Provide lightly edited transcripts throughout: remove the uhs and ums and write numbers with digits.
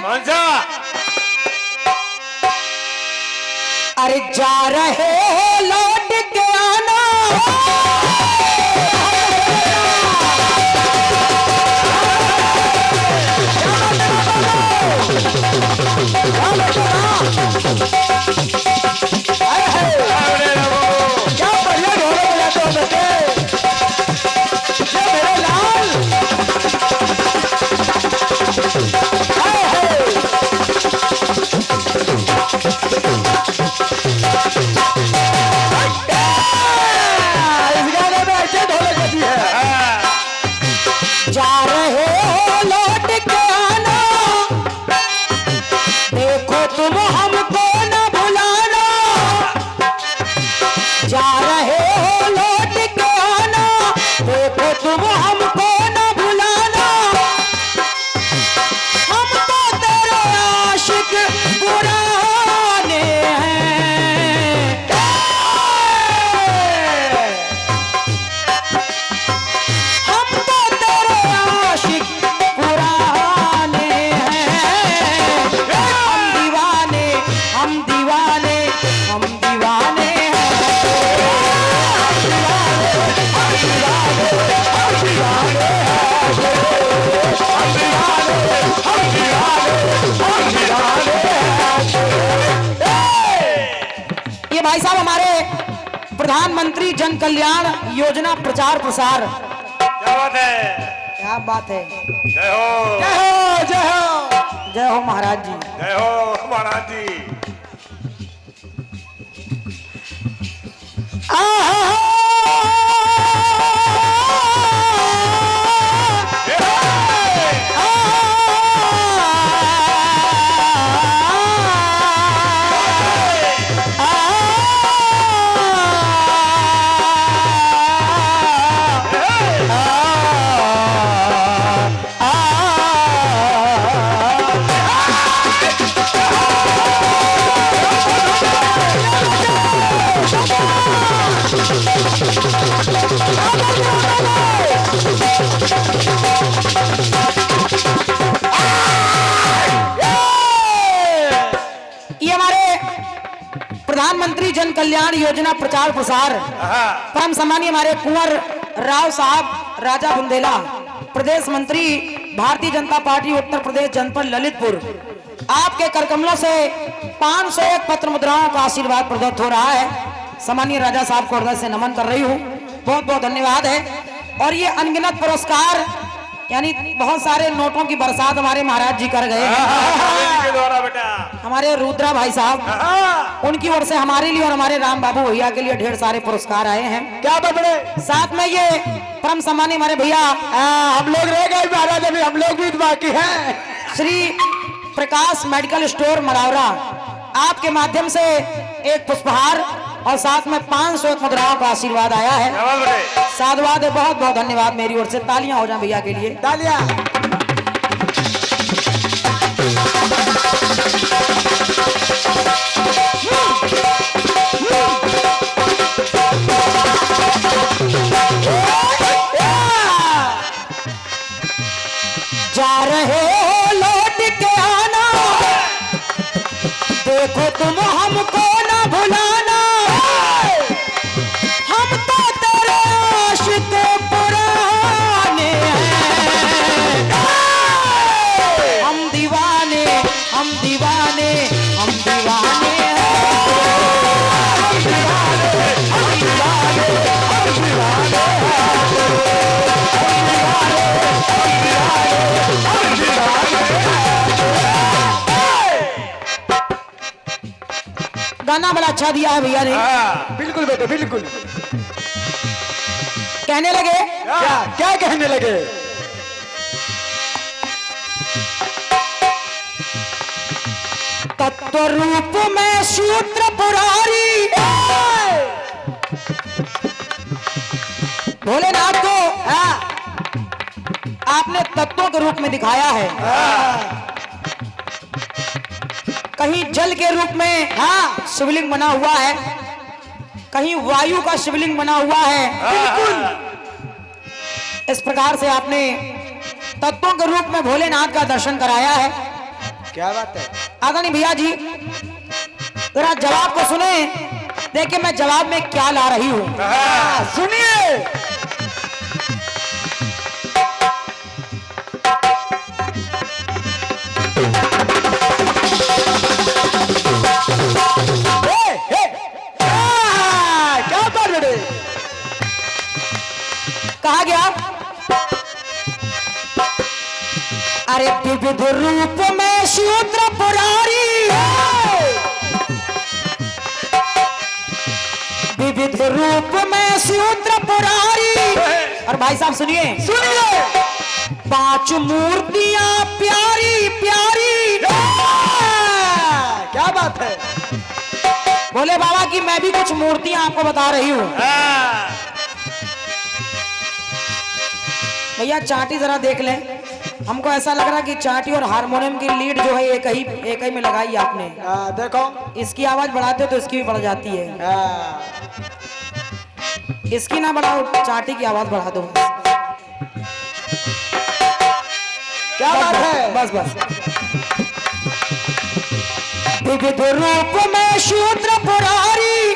कौन सा? अरे जा रहे हो लौट के आना, क्या बढ़िया ढोले बजाते हो बेटे, ये मेरे लाल। इस गाने में ऐसे ढोले बजी है। जा रहे हो लौट के आना, देखो तुम हमको न भुलाना। जा रहे हो लौट के आना, देखो तुम हमको न भुलाना। हम तो तेरे आशिक पुराने हैं, हम तो तेरे आशिक पुराने हैं। हम दीवाने, हम दीवाने, हम दीवाने हैं। ये भाई साहब हमारे प्रधानमंत्री जन कल्याण योजना प्रचार प्रसार। क्या बात है? क्या बात है। जय हो, जय हो, जय हो, जय हो महाराज जी। जय हो महाराज जी। ये हमारे प्रधानमंत्री जन कल्याण योजना प्रचार प्रसार परम सम्मानीय हमारे कुंवर राव साहब राजा बुंदेला, प्रदेश मंत्री भारतीय जनता पार्टी उत्तर प्रदेश जनपद ललितपुर, आपके करकमलों से 501 पत्र मुद्राओं का आशीर्वाद प्रदत्त हो रहा है। सम्मानीय राजा साहब को हृदय से नमन कर रही हूँ, बहुत बहुत धन्यवाद है। और ये अनगिनत पुरस्कार यानी बहुत सारे नोटों की बरसात हमारे महाराज जी कर गए हैं। के द्वारा बेटा हमारे रुद्रा भाई साहब, उनकी ओर से हमारे लिए और हमारे राम बाबू भैया के लिए ढेर सारे पुरस्कार आए हैं। क्या बदले? साथ में ये परम सम्मानीय हमारे भैया हम लोग रह गए महाराज, अभी हम लोग भी बाकी हैं। श्री प्रकाश मेडिकल स्टोर मरावरा, आपके माध्यम से एक पुष्पहार और साथ में 500 मुद्राओं का आशीर्वाद आया है। क्या बात बेटे? साधुवाद है, बहुत बहुत धन्यवाद मेरी ओर से। तालियां हो जाएं भैया के लिए। तालियां। जा रहे हो लौट के आना, देखो तुम हमको ना भुलाना। हम तो तेरे आशिक पुराने हैं, हम दीवाने, हम दीवाने, हम दीवाने हैं। हम दीवाने, हम दीवाने, हम दीवाने हैं। गाना बड़ा अच्छा दिया है भैया ने। बिल्कुल बेटे बिल्कुल। कहने लगे क्या क्या कहने लगे? तत्व रूप में सूत्र पुरारी, भोलेनाथ को आपने तत्वों के रूप में दिखाया है। कहीं जल के रूप में शिवलिंग बना हुआ है, कहीं वायु का शिवलिंग बना हुआ है। बिल्कुल इस प्रकार से आपने तत्वों के रूप में भोलेनाथ का दर्शन कराया है। क्या बात है? आदरणीय भैया जी जरा जवाब को सुने, देखिए मैं जवाब में क्या ला रही हूँ। सुनिए। क्या बात है? कहा गया अरे विविध रूप में शूद्र पुरारी, विविध रूप में शूद्र पुरारी। और भाई साहब सुनिए सुनिए। 5 मूर्तियां प्यारी प्यारी। क्या बात है? बोले बाबा कि मैं भी कुछ मूर्तियां आपको बता रही हूँ। भैया चाटी जरा देख लें, हमको ऐसा लग रहा है कि चाटी और हारमोनियम की लीड जो है एक ही में लगाई आपने। देखो इसकी आवाज बढ़ाते हो तो इसकी भी बढ़ जाती है, इसकी ना बढ़ाओ, चाटी की आवाज बढ़ा दो। क्या बात है? बस बस। विविध रूप में शूद्र पुरारी,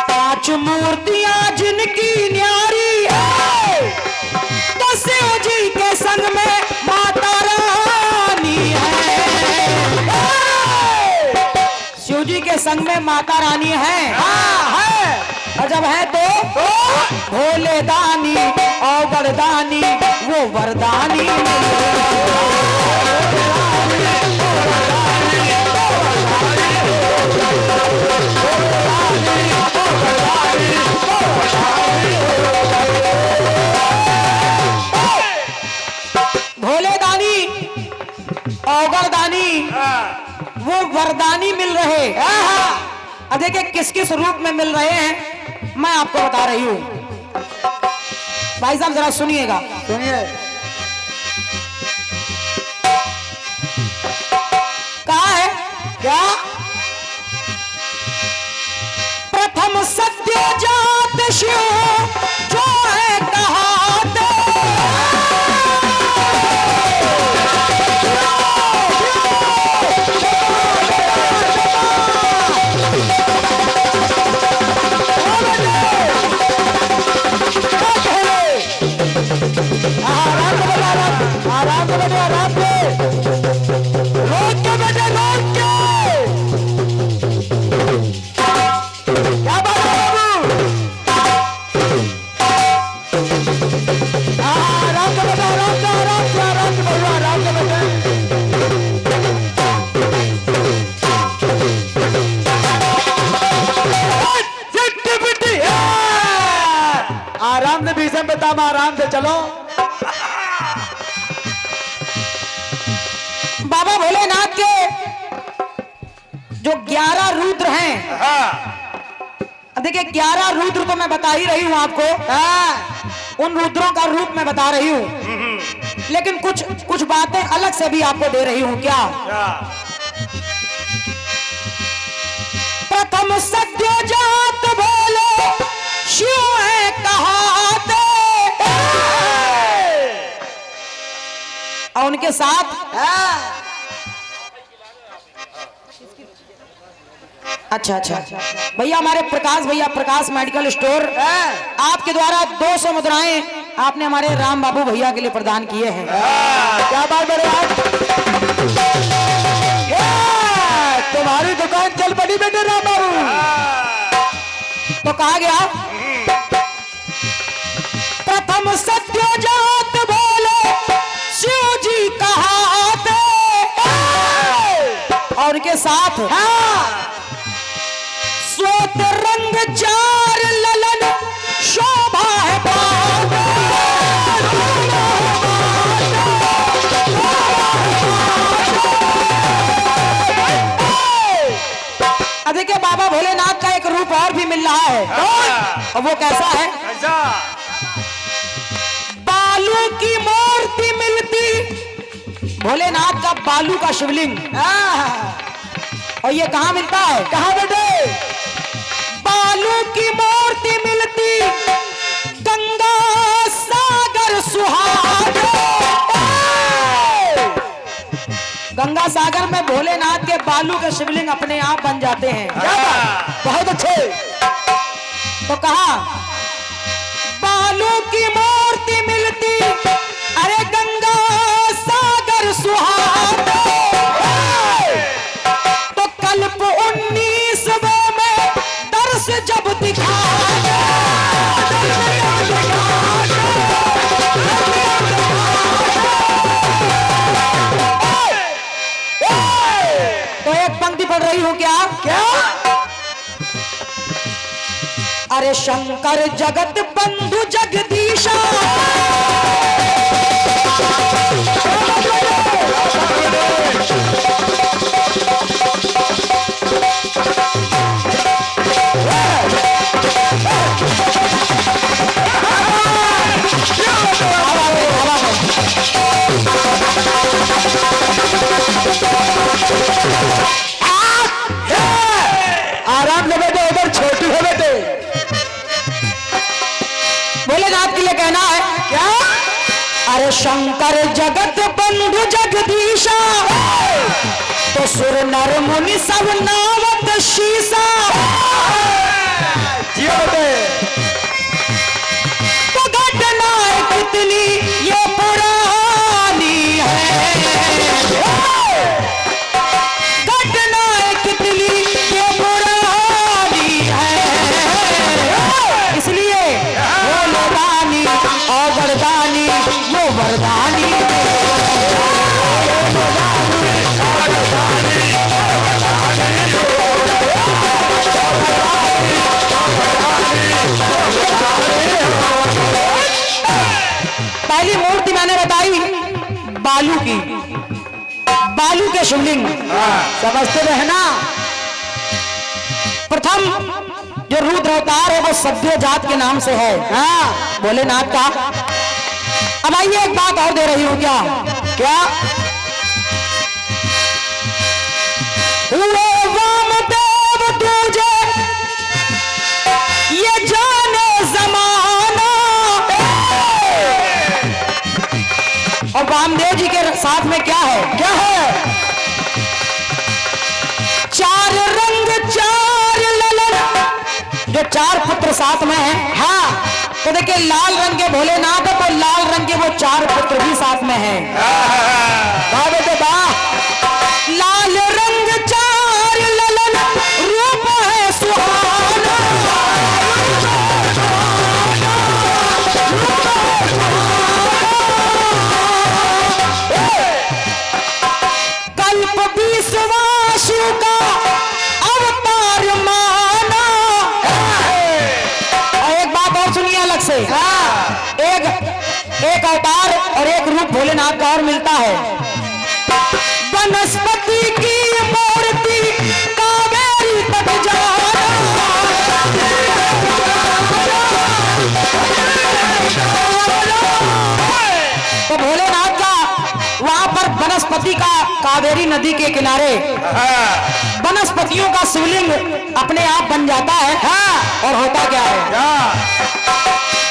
5 मूर्तियां जिनकी न्यारी। तो शिव जी के संग में माता रानी है, शिव जी के संग में माता रानी है। है। और जब है तो भोले दानी और वरदानी, वो वरदानी भोले दानी और दानी, वो वरदानी मिल रहे। अब देखिए किस किस रूप में मिल रहे हैं मैं आपको बता रही हूं। भाई साहब जरा सुनिएगा। सुनिए। कहा है क्या? प्रथम सत्य जात शिव जो है कहाते, आराम से बैठो, आराम से। रोक के बैठे, रोक के। क्या बात है बाबू? आराम से बैठो, आराम से, आराम से, आराम से बैठो, आराम से बैठो। आराम से भीषम पितामह, आराम से चलो। बाबा भोलेनाथ के जो 11 रुद्र हैं, देखिए 11 रुद्र तो मैं बता ही रही हूं आपको, उन रुद्रों का रूप मैं बता रही हूं, लेकिन कुछ बातें अलग से भी आपको दे रही हूं। क्या? प्रथम सत्य जात भोले शिव है कहाते, और उनके साथ अच्छा भैया हमारे प्रकाश भैया, प्रकाश मेडिकल स्टोर, आपके द्वारा 200 मुद्राएं आपने हमारे राम बाबू भैया के लिए प्रदान किए हैं। क्या बात है आप? तुम्हारी दुकान चल पड़ी बेटे राम बाबू। तो कहा गया प्रथम सत्य जात बोले शिव जी कहाते, और उनके साथ श्वेत रंग 4 ललन शोभा है पाते। देखिए बाबा भोलेनाथ का एक रूप और भी मिल रहा है, और वो कैसा है? बालू की मूर्ति मिलती, भोलेनाथ का बालू का शिवलिंग, और ये कहाँ मिलता है? कहाँ बेटे? बालू की मूर्ति मिलती गंगा सागर सुहाग, गंगा सागर में भोलेनाथ के बालू के शिवलिंग अपने आप बन जाते हैं। क्या बात, बहुत अच्छे। तो कहा बालू की मूर्ति मिलती अरे गंगा सागर सुहाना, तो कल्प 19वें में दर्श जब दिखाया, तो एक पंक्ति पढ़ रही हूं क्या क्या? अरे शंकर जगत बंधु जगदीशा, आराम से बैठे, उधर छोटू है बेटे। भोलेनाथ के लिए कहना है क्या? अरे शंकर जगत बंधु जगदीशा, तो सुर नर मुनि सब नावत शीशा, जियो बेटे। तो घटना कितनी ये पुरानी है, घटना कितनी ये पुरानी है, इसलिए भोलेदानी और वरदानी वो वरदानी, पहली मूर्ति मैंने बताई बालू की, बालू के शिवलिंग समझते रहना। प्रथम जो रुद्र अवतार है वो सभ्य जात के नाम से है, हाँ भोलेनाथ का। अब आइए एक बात और दे रही हूं क्या क्या? वो वामदेव तुझे ये जाने जमाना, और वामदेव जी के साथ में क्या है क्या है? चार रंग चार ललन, जो चार पुत्र साथ में है। हाँ तो देखिए लाल रंग के भोलेनाथ है, तो लाल रंग के वो चार पुत्र भी साथ में है। वाह बेटे वाह। लाल रंग चार ललन रूप है सुहाना, कल्प 20वां शिव का अवतार माना। और एक बात और सुनिए अलग से, एक अवतार और एक रूप भोलेनाथ का और मिलता है। वनस्पति की मूर्ति कावेरी तट जाना, तो भोलेनाथ का वहां पर वनस्पति का कावेरी नदी के किनारे वनस्पतियों का शिवलिंग अपने आप बन जाता है। हाँ और होता क्या है?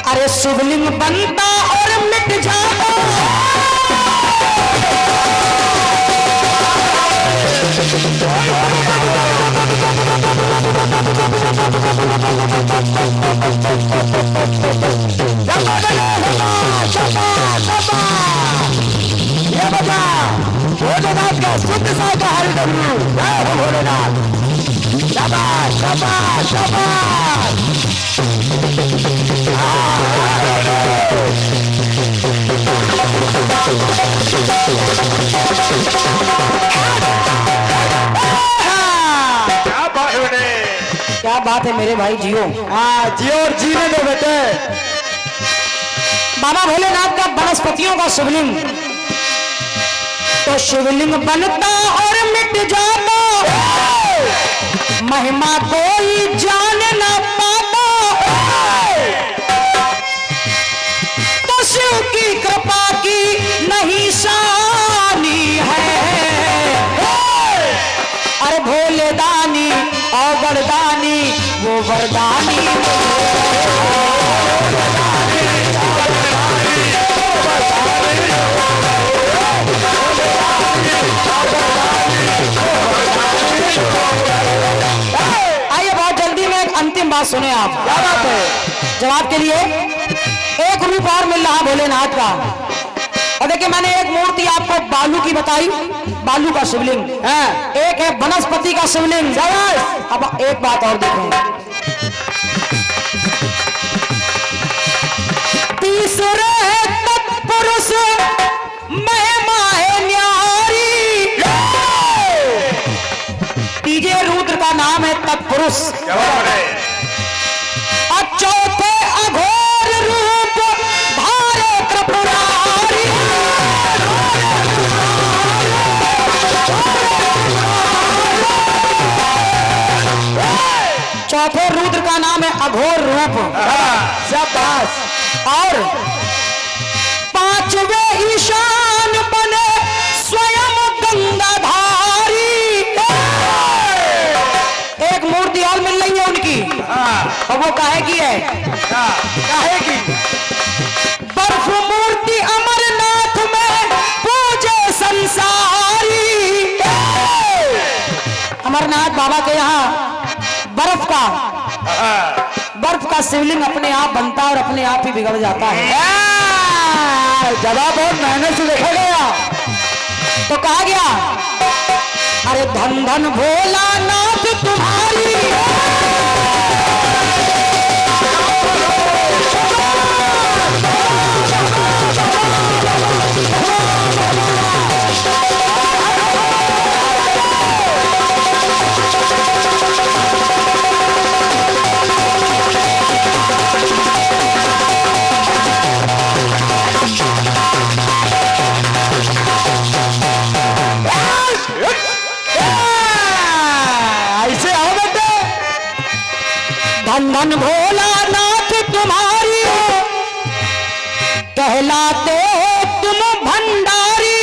अरे शिवलिंग बनता और मिट जाता, ये बता भोलेनाथ का शुद्ध शाकाहारी डमरू, जय हो भोलेनाथ। शाबाश शाबाश शाबाश। क्या बात है बेटे? क्या बात है मेरे भाई जियो। हाँ जियो और जीने दो बेटे। बाबा भोलेनाथ का वनस्पतियों का शिवलिंग, तो शिवलिंग बनता और मिट जाता, महिमा कोई जान ना पाता, तो शिव की कृपा की नहीं शानी है। अरे भोले दानी और वरदानी वो वरदानी, बात सुने आप। क्या बात है? जवाब के लिए एक रूप और मिल रहा भोलेनाथ का। और देखिए मैंने एक मूर्ति आपको बालू की बताई, बालू का शिवलिंग है, एक है वनस्पति का शिवलिंग। अब एक बात और देखें, तीसरे तत्पुरुष महिमा है न्यारी। तीजे रुद्र का नाम है तत्पुरुष, क्या बात है? और चौथे अघोर रूप धारे त्रिपुरारी। चौथे रुद्र का नाम है अघोर रूप। शाबाश। और पांचवे ईशान बने स्वयं गंगाधारी। एक मूर्ति और मिल रही है उनकी, और वो काहे की है? काहे की? बर्फ मूर्ति अमरनाथ में पूजे संसारी। अमरनाथ बाबा के यहाँ बर्फ का शिवलिंग अपने आप बनता है और अपने आप ही बिगड़ जाता है। जवाब बहुत मेहनत से देखा गया। तो कहा गया, अरे धन धन भोलानाथ तुम्हारी। ऐसे आओ बेटे। धन धन भोलानाथ तुम्हारी, कहलाते हो तुम भंडारी।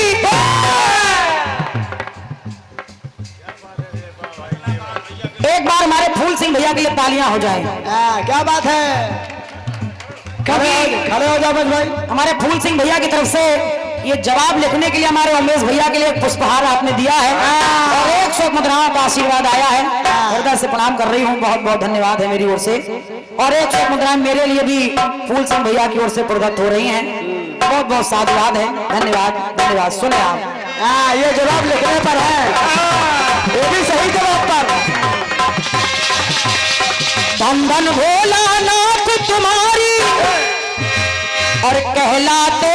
एक बार हमारे फूल सिंह भैया के लिए तालियां हो जाए। क्या बात है? खड़े हो जाओ भाई। हमारे फूल सिंह भैया की तरफ से ये जवाब लिखने के लिए हमारे उमेश भैया के लिए एक पुष्पहार आपने दिया है, और 100 मुद्राओं का आशीर्वाद आया है। हृदय से प्रणाम कर रही हूँ, बहुत बहुत धन्यवाद है मेरी ओर से। और 100 मुद्राएं मेरे लिए भी फूल सिंह भैया की ओर से प्रदत्त हो रही हैं। बहुत बहुत साधुवाद है, धन्यवाद धन्यवाद। सुने आप, ये जवाब लिखने पर है, ये भी सही जवाब पर। धन धन भोलानाथ तुम्हारी, और कहलाते